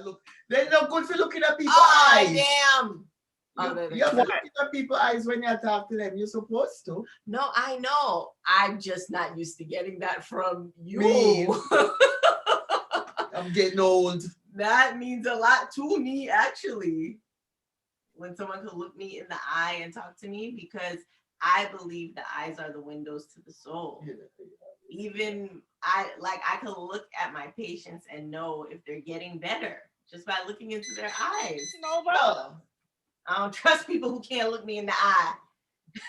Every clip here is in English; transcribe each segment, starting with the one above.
look. They're not good for looking at people's eyes. Damn. You have to look at people's eyes when you talk to them. You're supposed to. No, I know. I'm just not used to getting that from you. Me. I'm getting old. That means a lot to me, actually. When someone could look me in the eye and talk to me, because I believe the eyes are the windows to the soul. Even I could look at my patients and know if they're getting better just by looking into their eyes. No, well. I don't trust people who can't look me in the eye.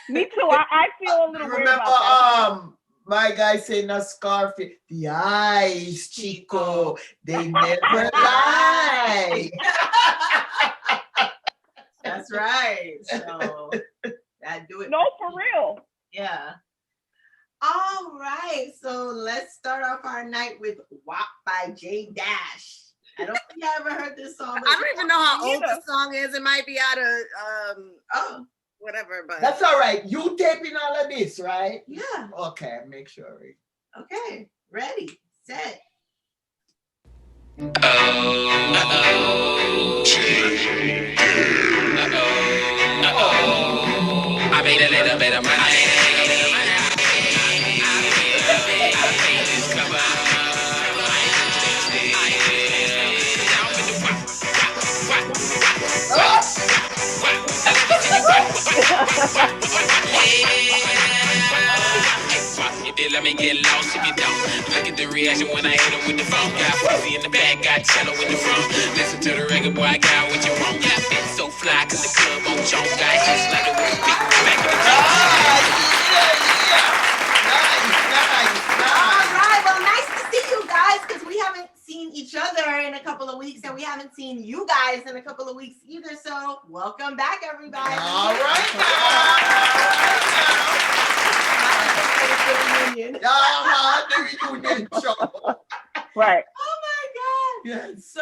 Me too. I feel a little weird about that. My guy saying a Scarface. The eyes, Chico, they never lie. That's right. So that do it. No, for real. Yeah. All right. So let's start off our night with WAP by J Dash. I don't think I ever heard this song. I don't even know how old the song is. It might be out of whatever, but that's all right. You taping all of this, right? Yeah. Okay, make sure. Okay, ready, set. I made a little bit of money. Let me get lost if you don't. Look at the reaction when I hit him with the phone. Got pussy in the back, got cello in the front. Listen to the record, boy, I got what you want. Got been so fly, cause the club on chonk. Got hits like the world beat back in the day. Nice. All right, well, nice to see you guys, because we haven't seen each other in a couple of weeks, and we haven't seen you guys in a couple of weeks either. So welcome back, everybody. All right reunion. The reunion show. Right. Oh my God. Yes.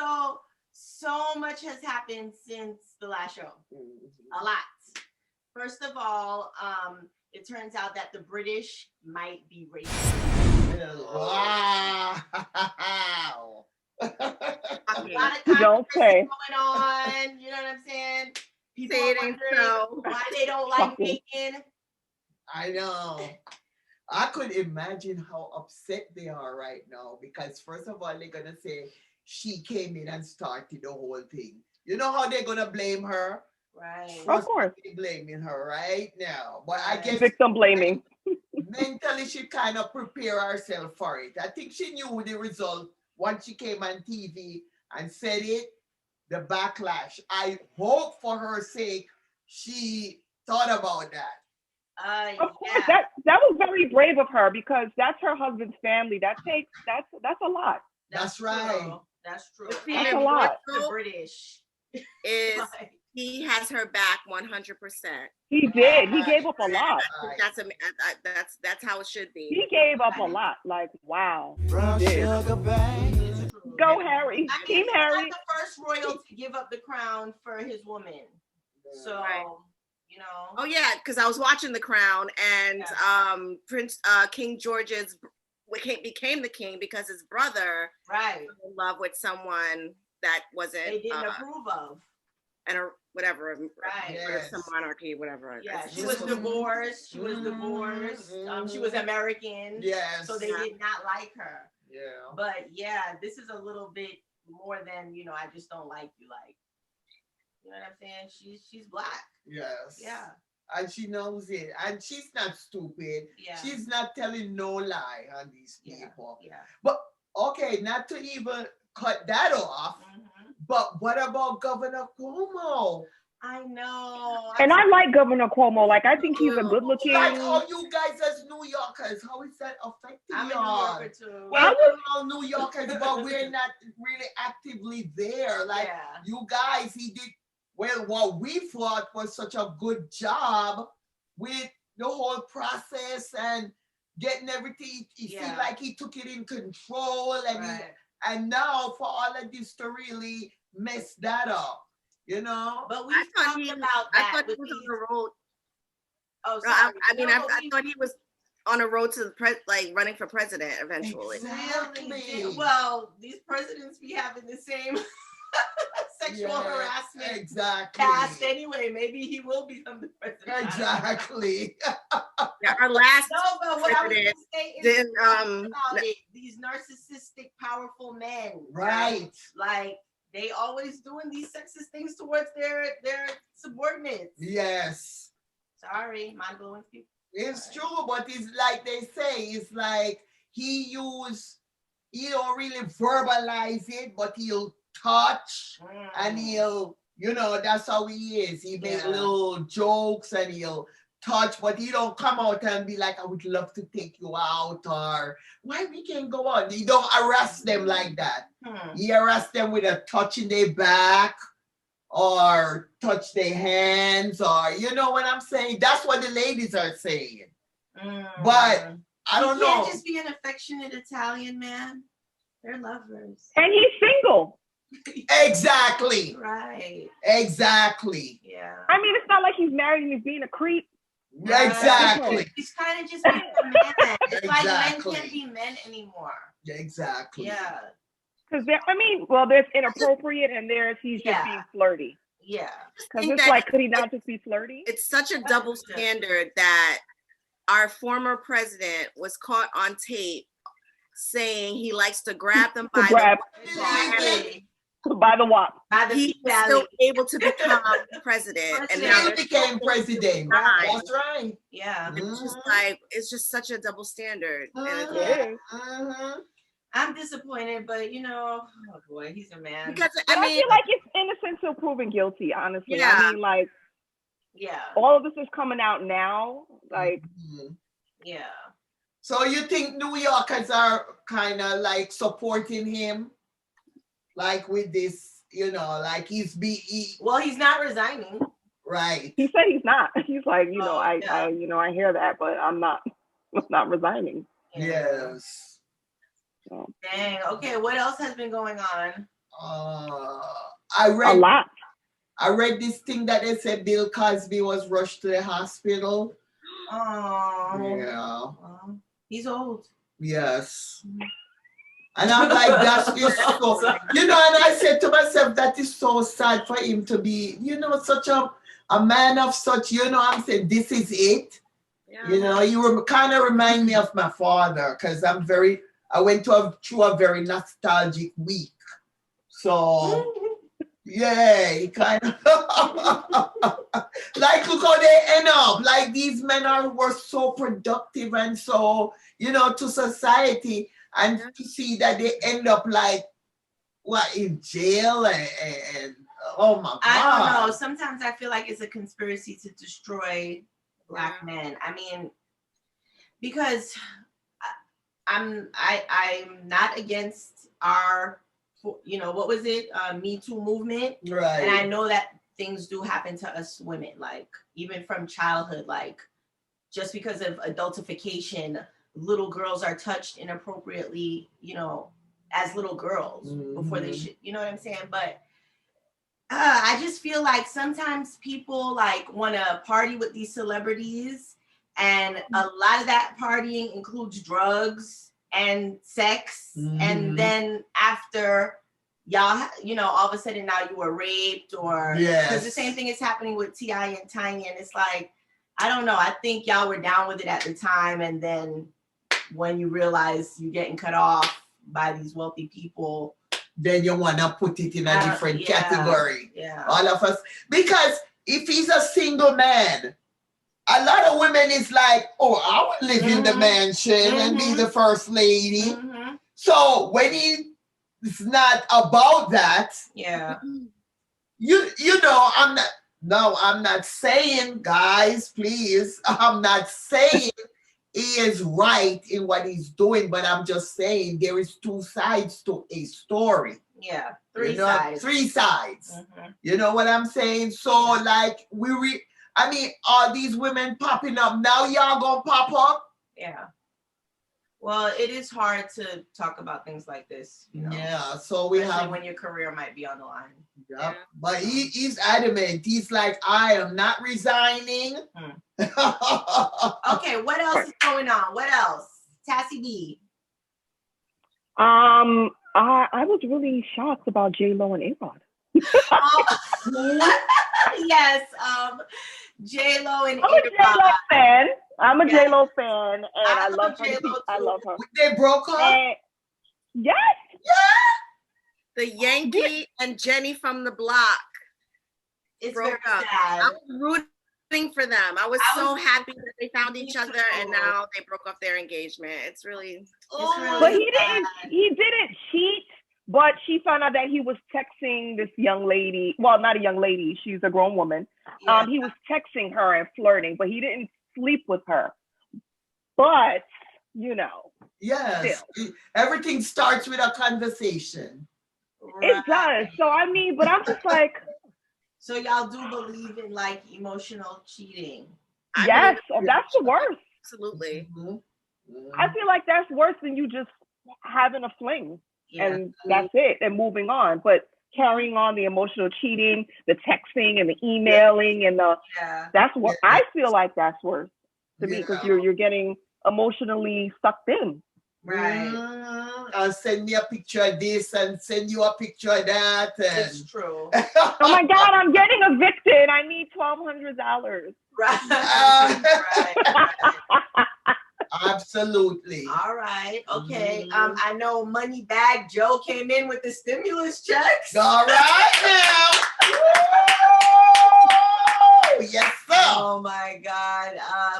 So much has happened since the last show. A lot. First of all, it turns out that the British might be racist. Wow. A lot of Don't say. going on. You know what I'm saying? People Say it are ain't wondering so. why they don't like bacon. I know. I could imagine how upset they are right now, because first of all, they're gonna say she came in and started the whole thing. You know how they're gonna blame her? Right. Of course. They're blaming her right now. But I guess victim blaming. mentally she kind of prepare herself for it. I think she knew the result once she came on TV and said it, the backlash. I hope for her sake she thought about that. Of course, that was very brave of her, because that's her husband's family. That's a lot. That's right. That's true. That's a lot. The British is he has her back 100%. He did. He gave up a lot. That's how it should be. He gave up a lot. Like, wow. He did. Go Harry. Team Harry. He's not the first royal to give up the crown for his woman. So. Right. You know. Oh yeah, because I was watching The Crown, and Prince King George's became the king because his brother was in love with someone that wasn't they didn't approve of, and whatever, Yes. some monarchy, whatever. Yeah, she was divorced. She was divorced. She was American. Yes. So they did not like her. Yeah. But yeah, this is a little bit more than I just don't like you. Like, you know what I'm saying? She's black. Yes. Yeah. And she knows it. And she's not stupid. Yeah. She's not telling no lie on these people. Yeah. But okay, not to even cut that off. But what about Governor Cuomo? I know. And I like Governor Cuomo. Like, I think he's a good looking. Like how you guys as New Yorkers, how is that affecting y'all? I'm a New Yorker too. Well, we're all New Yorkers, but we're not really actively there. Like you guys, he did what we thought was such a good job with the whole process and getting everything. He seemed like he took it in control, and and now for all of this to really mess that up, But we talked about that. I thought he was on the road. Oh, sorry. I thought he was on a road to running for president eventually. Exactly. Well, these presidents be having the same sexual harassment exactly. past anyway. Maybe he will become the president. Exactly. Our last no, but what I was going to say is then, about it. These narcissistic, powerful men, right? Like they always doing these sexist things towards their subordinates. Yes. Sorry, mind blowing people. It's true, but it's like they say, it's like he don't really verbalize it, but he'll touch and he'll, that's how he is. He make little jokes and he'll touch, but he don't come out and be like, I would love to take you out, or why we can't go out. He don't arrest them like that. He arrests them with a touch in their back or touch their hands, or you know what I'm saying? That's what the ladies are saying. But I don't know. You can't just be an affectionate Italian man. They're lovers. And he's single. Exactly. Right. Exactly. Yeah. I mean, it's not like he's married and he's being a creep. Exactly. He's kind of just being a man. It's like men can't be men anymore. Exactly. Yeah. Because there's inappropriate and he's just being flirty. Yeah. Because it's like, could he not just be flirty? It's such a double standard that our former president was caught on tape saying he likes to grab them by the wop. He's still able to become president, and now he became president. Right? That's right. Yeah. It's just like it's such a double standard. I'm disappointed, but oh boy, he's a man. Because I feel like it's innocent till proven guilty. Honestly, I mean, like, all of this is coming out now, like, So you think New Yorkers are kind of like supporting him, like with this, like he's well, he's not resigning. Right. He said he's not. He's like, I hear that, but I'm not resigning. Yes. So. Dang. Okay. What else has been going on? I read a lot. I read this thing that they said Bill Cosby was rushed to the hospital. Oh. Yeah. He's old. Yes. And I'm like, that's just so, and I said to myself, that is so sad for him to be, such a man of such, I'm saying, this is it. Yeah. You kind of remind me of my father, because I went through a very nostalgic week. So, yeah, he kind of, like, look how they end up. Like, these men were so productive and so, to society. And to see that they end up like, in jail and oh my God. I don't know. Sometimes I feel like it's a conspiracy to destroy Black men. I mean, because I'm not against our, what was it? Me Too movement. Right. And I know that things do happen to us women, like even from childhood, like just because of adultification, little girls are touched inappropriately, as little girls before they should, you know what I'm saying? But I just feel like sometimes people like want to party with these celebrities, and a lot of that partying includes drugs and sex. And then after y'all, all of a sudden now you were raped, or because the same thing is happening with T.I. and Tiny, and it's like, I don't know. I think y'all were down with it at the time, and then when you realize you're getting cut off by these wealthy people, then you want to put it in a different category. Yeah. All of us. Because if he's a single man, a lot of women is like, oh, I would live in the mansion and be the first lady. So when it's not about that, I'm not saying, guys, please, I'm not saying he is right in what he's doing, but I'm just saying there is two sides to a story. Yeah, three sides. Three sides. You know what I'm saying? So like all these women popping up, now y'all gonna pop up? Yeah. Well, it is hard to talk about things like this. Yeah, so we especially have when your career might be on the line. Yeah. But he's adamant. He's like, I am not resigning. Okay, what else is going on? What else? Tassie B. I was really shocked about J-Lo and A-Rod. Yes, J-Lo and I'm a J-Lo fan. I'm a J-Lo fan, and I love her. I love her. They broke up? And yes. Yeah. The Yankee and Jenny from the Block. It's broke very up. sad. I was rooting for them. I was so happy that they found each other, and now they broke off their engagement. It's really but he didn't cheat. But she found out that he was texting this young lady. Well, not a young lady. She's a grown woman. Yeah. He was texting her and flirting, but he didn't sleep with her. But, you know. Yes. Everything starts with a conversation. It does. So, I mean, but I'm just like. So y'all do believe in like emotional cheating? Yes. That's the worst. Absolutely. Mm-hmm. I feel like that's worse than you just having a fling. Yeah. And that's it, and moving on. But carrying on the emotional cheating, the texting and the emailing and that's what I feel like that's worse to me, because you're getting emotionally sucked in. Right. I'll send me a picture of this and send you a picture of that. It's true. Oh my God, I'm getting evicted. I need $1,200. Right. Absolutely. All right. Okay. I know Money Bag Joe came in with the stimulus checks. All right now. Yes, sir. Oh my God.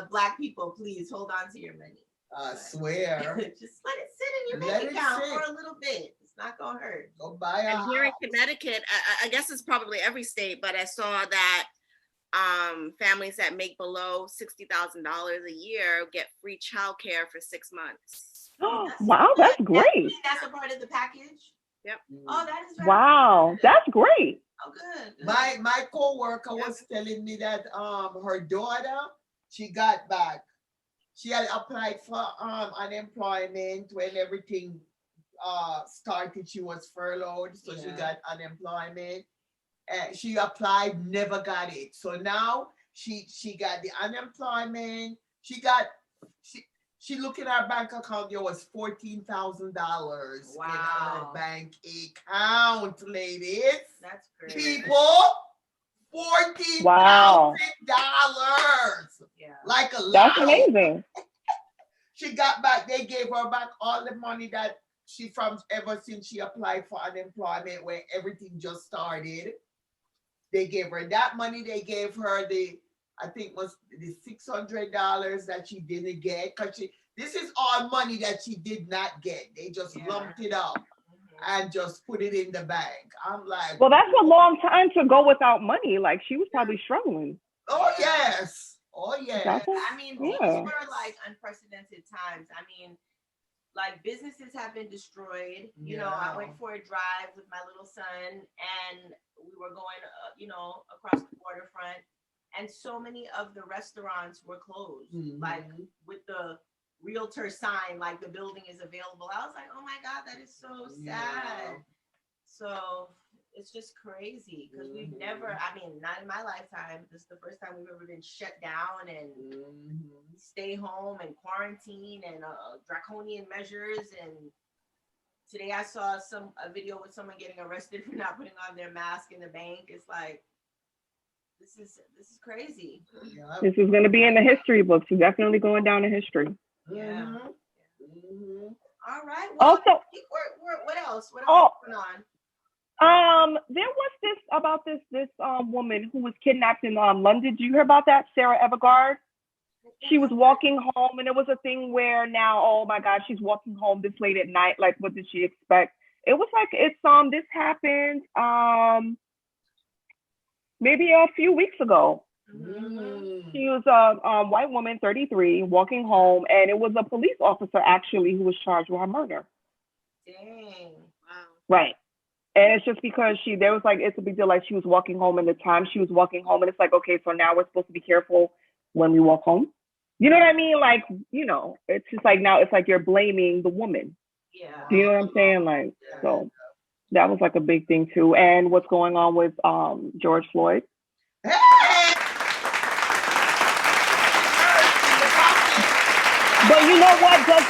Black people, please hold on to your money. I swear. Just let it sit in your bank account for a little bit. It's not gonna hurt. Go buy a house. Here in Connecticut, I guess it's probably every state, but I saw that families that make below $60,000 a year get free childcare for 6 months. Wow, that's great. That's a part of the package. Yep. Oh, that is very good. That's great. Oh, good. My coworker was telling me that her daughter, she got back. She had applied for unemployment when everything started. She was furloughed, so she got unemployment. She applied, never got it. So now she got the unemployment. She looked at her bank account. There was $14,000 in her bank account, ladies. That's great. People, $14,000. Yeah, like a lot. That's amazing. She got back. They gave her back all the money that she from ever since she applied for unemployment, when everything just started. They gave her that money. They gave her I think was the $600 that she didn't get, because this is all money that she did not get. They just lumped it up and just put it in the bank. I'm like, well, that's a long time to go without money. Like, she was probably struggling. Oh yes. I mean, these were like unprecedented times. I mean, like businesses have been destroyed. You know, I went for a drive with my little son, and we were going, across the waterfront, and so many of the restaurants were closed. Like with the realtor sign, like the building is available. I was like, oh my God, that is so sad. So it's just crazy, because we've never, I mean, not in my lifetime, this is the first time we've ever been shut down and stay home and quarantine and draconian measures. And today I saw a video with someone getting arrested for not putting on their mask in the bank. It's like, this is crazy. This is going to be in the history books. It's definitely going down in history. Yeah. All right. Well, also, what else? What else is going on? There was this woman who was kidnapped in London. Did you hear about that? Sarah Evergard. She was walking home, and it was a thing where now, oh my God, she's walking home this late at night. Like, what did she expect? It was like this happened maybe a few weeks ago. She was a white woman, 33, walking home, and it was a police officer actually who was charged with her murder. Dang. Wow. Right. And it's just because it's a big deal. Like, she was walking home, and the time she was walking home, and it's like, okay, so now we're supposed to be careful when we walk home. You know what I mean? Like, it's just like, now it's like you're blaming the woman. Yeah. Do you know what I'm saying? Like, so that was like a big thing too. And what's going on with George Floyd. But you know what? Does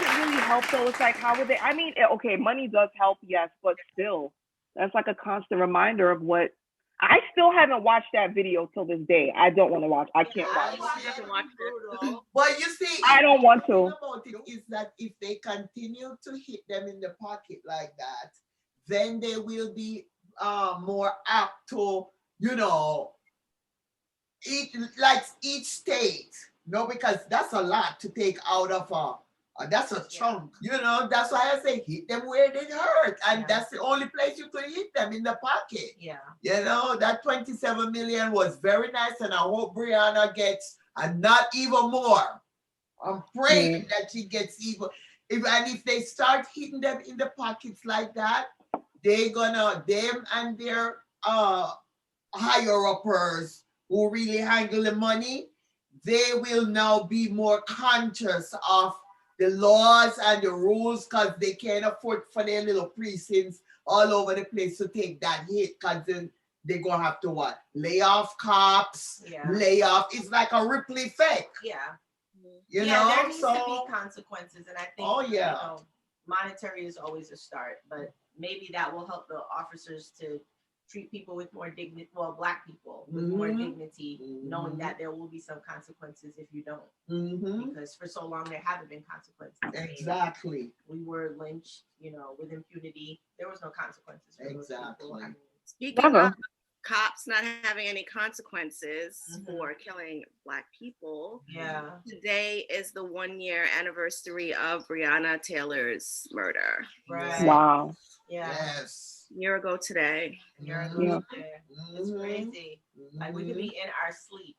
it really help though? It's like, how would they? I mean, okay, money does help, yes, but still, That's like a constant reminder of what. I still haven't watched that video till this day. I don't want to watch. I can't watch it. But you see, I don't want to. About it is that if they continue to hit them in the pocket like that, then they will be more apt to, each state. Because that's a lot to take out of that's a chunk. That's why I say hit them where they hurt. And that's the only place you could hit them, in the pocket. Yeah. That 27 million was very nice, and I hope Brianna gets, and not even more. I'm praying that she gets even. If they start hitting them in the pockets like that, them and their higher uppers who really handle the money, they will now be more conscious of the laws and the rules, because they can't afford for their little precincts all over the place to take that hit, because then they're going to have to lay off cops, lay off. It's like a ripple effect. Yeah. There needs to be consequences, and I think monetary is always a start, but maybe that will help the officers to treat people with more dignity, Black people with more dignity, knowing that there will be some consequences if you don't. Because for so long there haven't been consequences. Exactly. We were lynched, with impunity. There was no consequences for those people. Speaking of cops not having any consequences for killing Black people, today is the 1-year anniversary of Breonna Taylor's murder. Right. Wow. Yeah. Yes. Year ago today. It's crazy. Like, we could be in our sleep.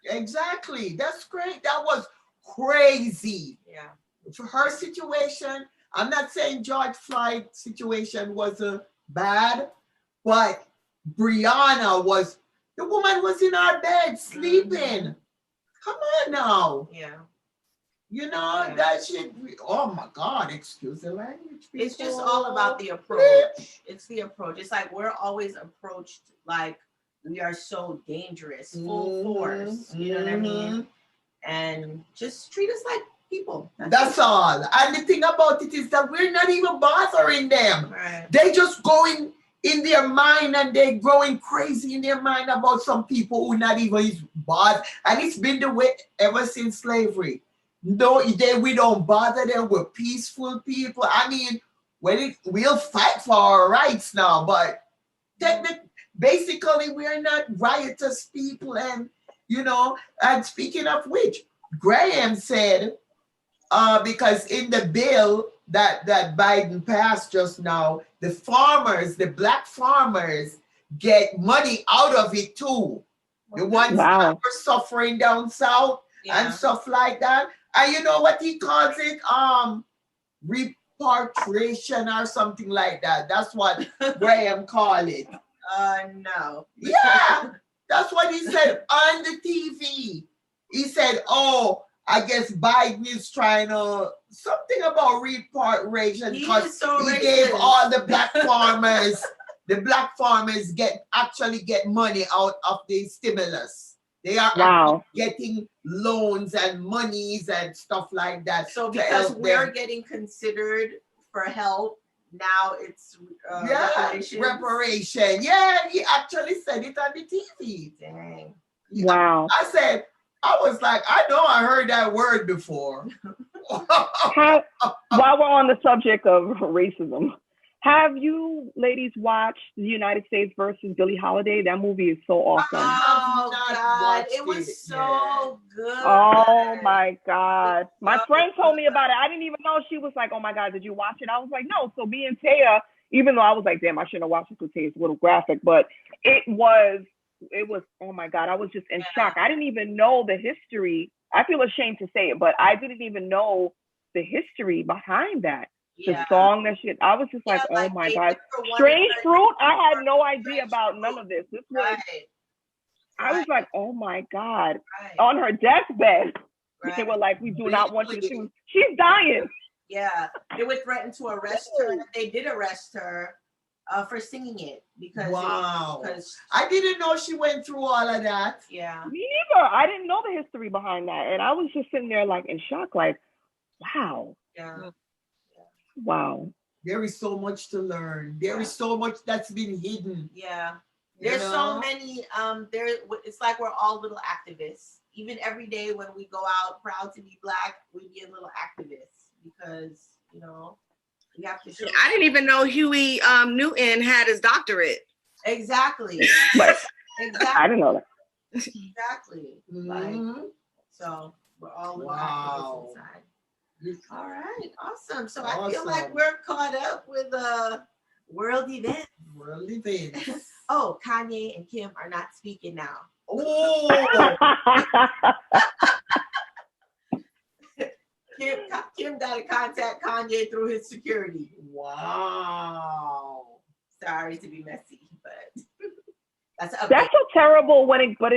Exactly. That's great. That was crazy. Yeah. For her situation, I'm not saying George Floyd's situation wasn't bad, but Brianna the woman was in our bed sleeping. Come on now. Yeah. That shit, oh my God, excuse the language. People. It's just all about the approach. It's the approach. It's like we're always approached like we are so dangerous, full force. You know what I mean? And just treat us like people. That's all. And the thing about it is that we're not even bothering them. Right. They just going in their mind, and they're growing crazy in their mind about some people who not even is bothered. And it's been the way ever since slavery. No, we don't bother them. We're peaceful people. I mean, we'll fight for our rights now, but basically we're not riotous people. And and speaking of which, Graham said, because in the bill that Biden passed just now, the Black farmers get money out of it too. The ones that are suffering down south and stuff like that. And you know what he calls it? Repatriation or something like that. That's what Graham called it. No. Yeah, that's what he said on the TV. He said, I guess Biden is trying to something about repatriation, because he gave all the Black farmers, actually get money out of the stimulus. They are getting loans and monies and stuff like that. So because we're getting considered for help, now it's reparation. Yeah, he actually said it on the TV. Dang. Wow. I was like, I know I heard that word before. While we're on the subject of racism, have you ladies watched The United States versus Billie Holiday? That movie is so awesome. Oh God, it was so good. Oh my God. My friend told me about it. I didn't even know. She was like, oh my God, did you watch it? I was like, no. So me and Taya, even though I was like, damn, I shouldn't have watched it because Taya's a little graphic, but it was, oh my God, I was just in shock. I didn't even know the history. I feel ashamed to say it, but I didn't even know the history behind that. The song that shit, I was just like, oh my God. Strange Fruit, I had no idea about none of this. This was, I was like, oh my God. On her deathbed, they were like, we do not want you to sing. She's dying. Yeah, they would threaten to arrest her. They did arrest her for singing it because I didn't know she went through all of that. Yeah, me neither. I didn't know the history behind that, and I was just sitting there like in shock, like, wow. Yeah. Wow. There is so much to learn. There is so much that's been hidden. Yeah. There's so many, it's like we're all little activists. Even every day when we go out proud to be Black, we be a little activist because, you know, we have to show. I didn't even know Huey Newton had his doctorate. Exactly. But exactly. I didn't know that. Exactly. Like, so we're all little activists inside. All right, awesome. So I feel like we're caught up with world events. World events. Oh, Kanye and Kim are not speaking now. Oh. Kim got to contact Kanye through his security. Wow. Sorry to be messy, but that's so terrible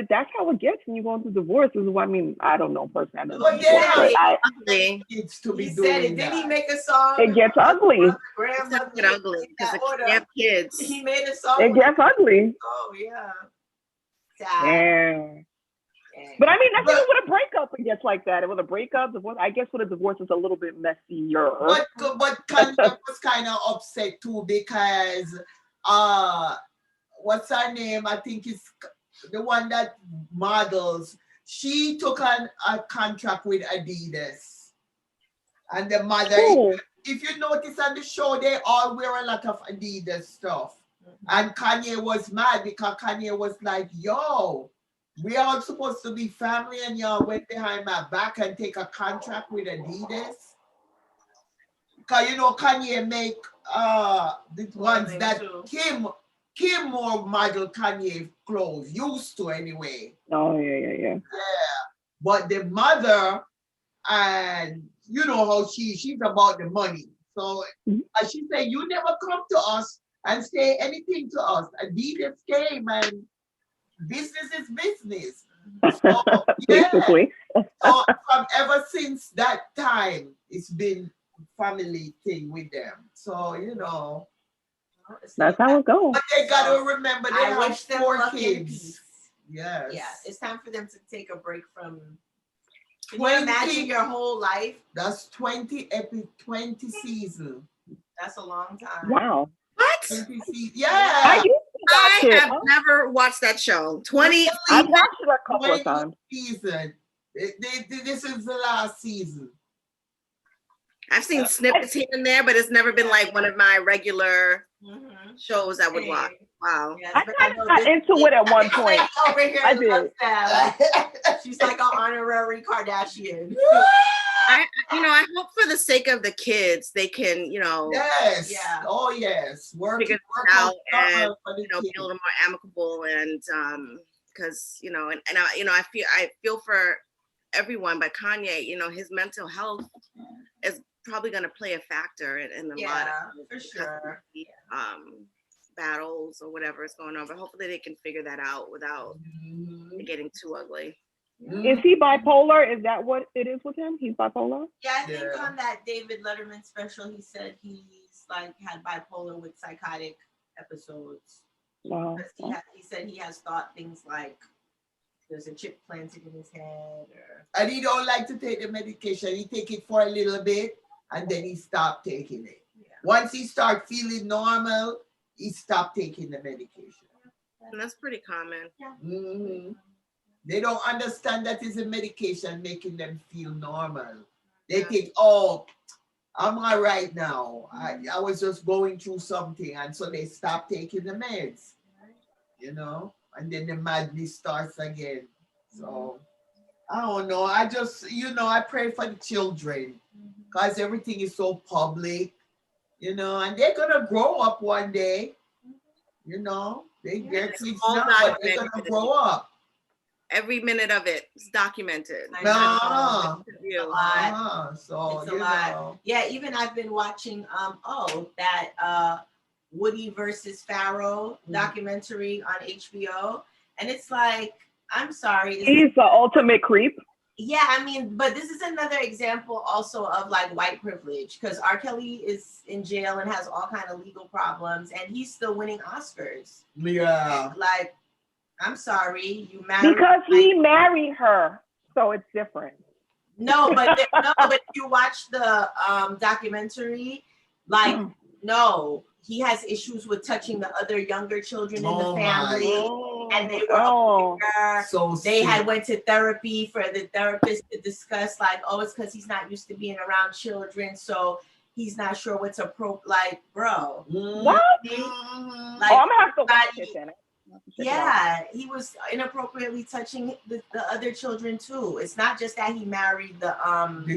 that's how it gets when you go into divorces. I mean, I don't know personally. But it's to be doing it. Did he make a song? It gets ugly. It gets ugly because they have kids. He made a song. It gets ugly. Oh yeah. Yeah. But I mean, that's even with a breakup, it gets like that. With a breakup, divorce, I guess with a divorce, it's a little bit messier. But Kanye was kind of upset too because, what's her name? I think it's the one that models. She took on a contract with Adidas. And the mother, if you notice on the show, they all wear a lot of Adidas stuff. And Kanye was mad because Kanye was like, yo, we all supposed to be family and y'all went behind my back and take a contract with Adidas. Because, you know, Kanye make the ones that Kim more model Kanye clothes, used to anyway. Oh, yeah. But the mother, and you know how she's about the money. So she said, you never come to us and say anything to us. Adidas came and business is business. So, basically. So from ever since that time, it's been family thing with them. So, you know. That's how it goes. But they got to remember they have 4 kids. Yes. Yeah, it's time for them to take a break from. Can you imagine your whole life? That's 20 seasons. That's a long time. Wow. What? Yeah. I have never watched that show. 20. I've watched it a couple of times. Season. This is the last season. I've seen snippets here and there, but it's never been like one of my regular shows I would watch. Wow. Yes, I kind of got into it at one point. Over here, I did. She's like an honorary Kardashian. I hope for the sake of the kids, they can, Yes. Yeah. Oh, yes. Figure it out and, be a little more amicable and, because, I feel for everyone, but Kanye, his mental health is probably going to play a factor in a lot of for sure. battles or whatever is going on, but hopefully they can figure that out without it getting too ugly. Is he bipolar? Is that what it is with him? He's bipolar? Yeah, I think on that David Letterman special, he said he's like had bipolar with psychotic episodes. Wow. He said he has thought things like there's a chip planted in his head, and he don't like to take the medication. He take it for a little bit, and then he stop taking it. Yeah. Once he start feeling normal, he stop taking the medication. And that's pretty common. Yeah. Mm-hmm. They don't understand that is a medication making them feel normal. They think, oh, I'm all right now. I was just going through something, and so they stop taking the meds. And then the madness starts again. So I don't know. I just, I pray for the children because everything is so public, and they're gonna grow up one day. They're kids now, but they're gonna grow up. Every minute of it is documented. So it's a lot. Yeah, even I've been watching that Woody versus Pharaoh documentary on HBO, and it's like, I'm sorry, he's the ultimate creep. Yeah, I mean, but this is another example also of like white privilege, because R. Kelly is in jail and has all kind of legal problems, and he's still winning Oscars. Yeah, like, I'm sorry, you married because he married her, so it's different. No, but if you watch the documentary, like No, he has issues with touching the other younger children in the family. And they were they had went to therapy for the therapist to discuss, like, oh, it's because he's not used to being around children, so he's not sure what's appropriate. Like, bro, what? Like, I'm gonna have to watch it then. Yeah, he was inappropriately touching the other children too. It's not just that he married the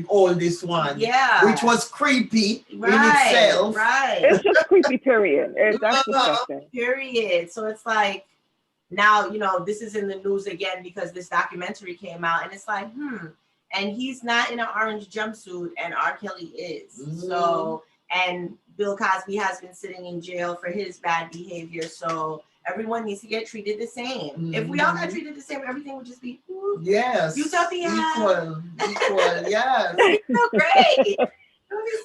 oldest one. Yeah. Which was creepy in itself. Right. It's just creepy, period. That's disgusting. Period. So it's like, now, you know, this is in the news again because this documentary came out, and it's like, and he's not in an orange jumpsuit, and R. Kelly is. So, and Bill Cosby has been sitting in jail for his bad behavior. So everyone needs to get treated the same. If we all got treated the same, everything would just be yes, utopia. Equal, yes. So great.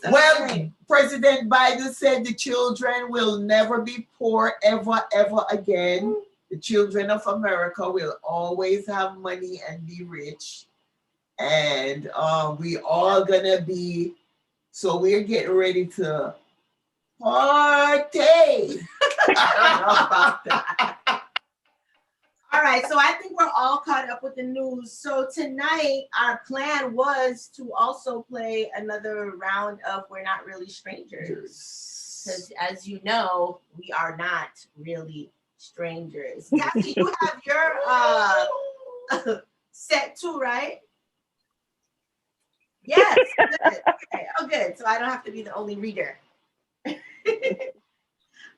So well, great. President Biden said the children will never be poor ever again. The children of America will always have money and be rich. And we all gonna be, so we're getting ready to party. I don't know about that. All right, so I think we're all caught up with the news. So tonight, our plan was to also play another round of We're Not Really Strangers. Because as you know, we are not really strangers. Kathy, you have your set too, right? Yes, good. Okay. Oh, good. So I don't have to be the only reader.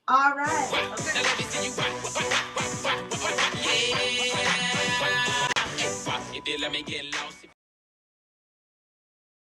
All right. Okay.